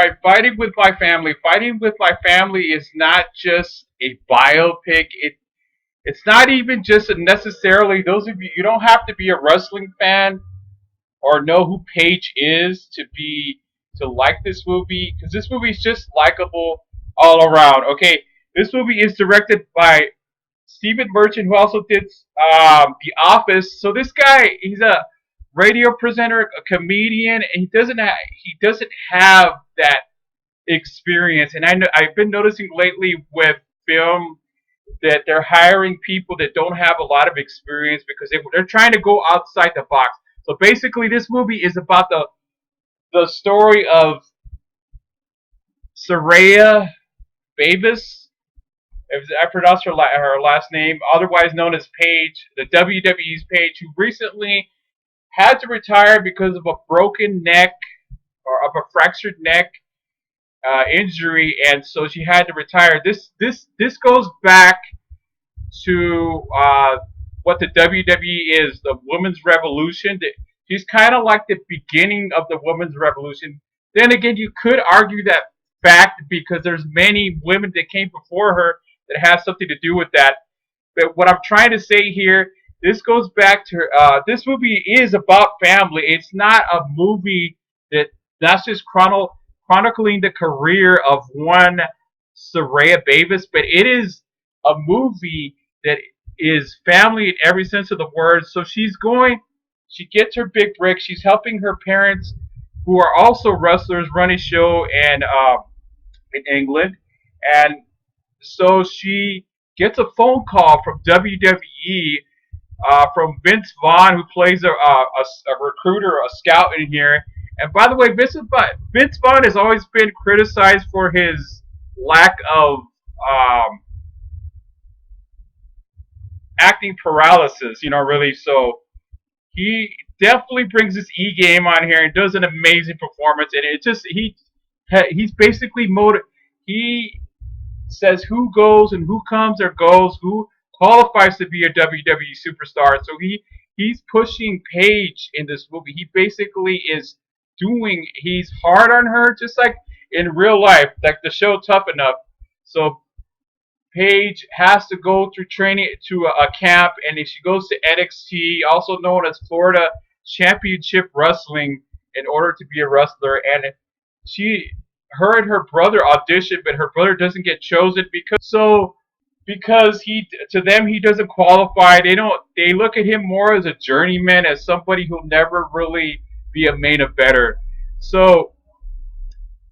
right, Fighting with My Family. Fighting with My Family is not just a biopic. It's not even just a necessarily, those of you, you don't have to be a wrestling fan or know who Paige is to like this movie, because this movie is just likable all around. Okay, this movie is directed by Stephen Merchant, who also did The Office. So this guy, he's a radio presenter, a comedian, and he doesn't have that experience. And I've been noticing lately with film that they're hiring people that don't have a lot of experience because they're trying to go outside the box. So basically, this movie is about the story of Saraya Bavis, if I pronounce her last name, otherwise known as Paige, the WWE's Paige, who recently had to retire because of a broken neck or of a fractured neck injury, and so she had to retire. This goes back to what the WWE is, the women's revolution. She's kind of like the beginning of the women's revolution. Then again, you could argue that fact because there's many women that came before her that has something to do with that. But what I'm trying to say here, this goes back to this movie is about family. It's not a movie that's just chronicling the career of one Saraya Bavis, but it is a movie that is family in every sense of the word. So she gets her big break. She's helping her parents, who are also wrestlers, run a show in England, and so she gets a phone call from WWE, from Vince Vaughn, who plays a recruiter, a scout in here. And by the way, Vince Vaughn has always been criticized for his lack of acting paralysis, really. So he definitely brings his E game on here and does an amazing performance. And it just he's basically he says who goes and who comes or goes, who qualifies to be a WWE superstar. So he's pushing Paige in this movie. He basically he's hard on her, just like in real life, like the show Tough Enough. So Paige has to go through training to a camp, and if she goes to NXT, also known as Florida Championship Wrestling, in order to be a wrestler. And her and her brother audition, but her brother doesn't get chosen because to them he doesn't qualify. They look at him more as a journeyman, as somebody who'll never really be a main eventer. So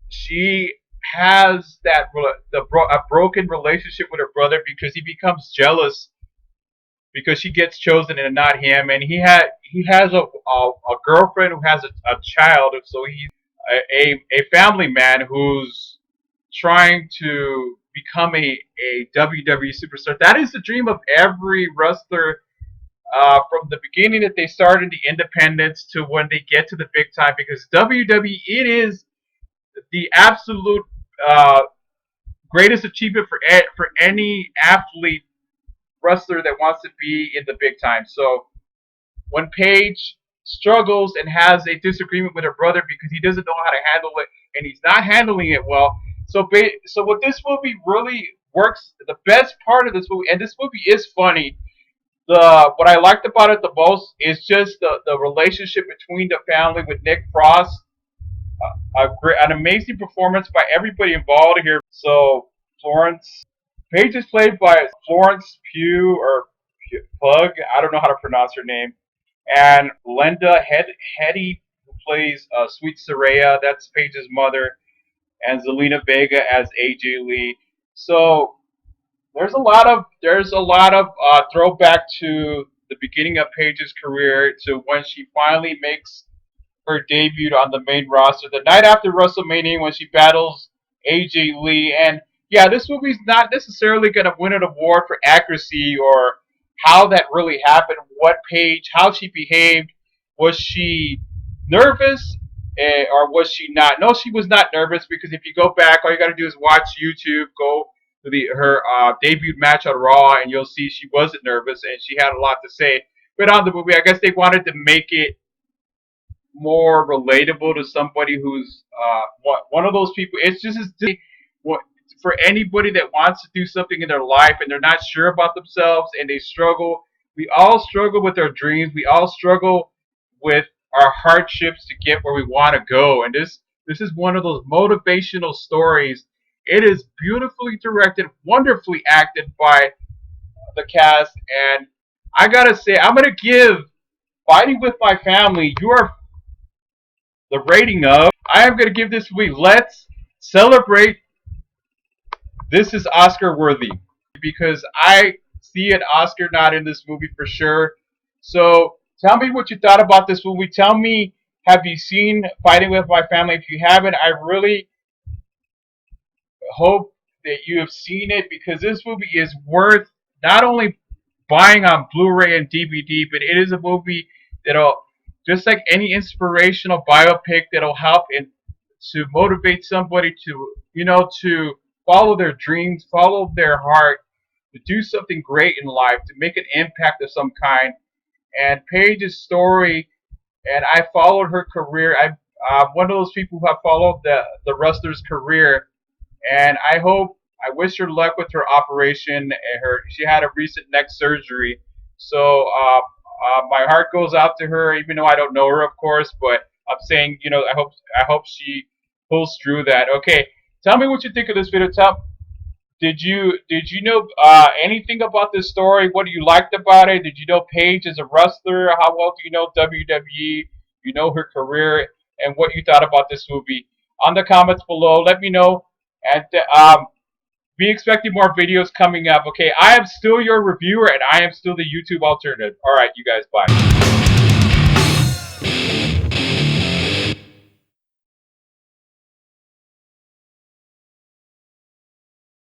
she has a broken relationship with her brother because he becomes jealous because she gets chosen and not him, and he has a girlfriend who has a child, so he's a family man who's trying to become a WWE superstar. That is the dream of every wrestler, from the beginning that they started the independents to when they get to the big time, because WWE, it is the absolute greatest achievement for any athlete, wrestler that wants to be in the big time. So when Paige struggles and has a disagreement with her brother because he doesn't know how to handle it and he's not handling it well. So what this movie really works, the best part of this movie, and this movie is funny. What I liked about it the most is just the relationship between the family with Nick Frost. An amazing performance by everybody involved here. So Paige is played by Florence Pugh. I don't know how to pronounce her name. And Linda Hetty, who plays Sweet Saraya, that's Paige's mother, and Zelina Vega as AJ Lee. So there's a lot of throwback to the beginning of Paige's career, to when she finally makes her debut on the main roster the night after WrestleMania when she battles AJ Lee. And yeah, this movie's not necessarily going to win an award for accuracy or how that really happened, how she behaved. Was she nervous, or was she not? No, she was not nervous, because if you go back, all you got to do is watch YouTube, go to her debut match on Raw, and you'll see she wasn't nervous and she had a lot to say. But on the movie, I guess they wanted to make it more relatable to somebody who's one of those people. It's just what for anybody that wants to do something in their life and they're not sure about themselves and they struggle. We all struggle with our dreams. We all struggle with our hardships to get where we want to go. And this is one of those motivational stories. It is beautifully directed, wonderfully acted by the cast, and I gotta say, I'm gonna give Fighting with My Family your the rating of. I am gonna give this movie. Let's celebrate. This is Oscar worthy because I see an Oscar nod in this movie for sure. So tell me what you thought about this movie. Tell me, have you seen Fighting with My Family? If you haven't, I really hope that you have seen it because this movie is worth not only buying on Blu-ray and DVD, but it is a movie that'll, just like any inspirational biopic, that'll help in to motivate somebody to, to follow their dreams, follow their heart, to do something great in life, to make an impact of some kind. And Paige's story, and I followed her career. I'm one of those people who have followed the wrestler's career, and I wish her luck with her operation. She had a recent neck surgery, so my heart goes out to her, even though I don't know her, of course. But I'm saying, I hope she pulls through that. Okay, tell me what you think of this video. Did you know anything about this story? What you liked about it? Did you know Paige is a wrestler? How well do you know WWE? You know her career and what you thought about this movie. On the comments below, let me know. And be expecting more videos coming up. Okay, I am still your reviewer and I am still the YouTube alternative. All right, you guys, bye.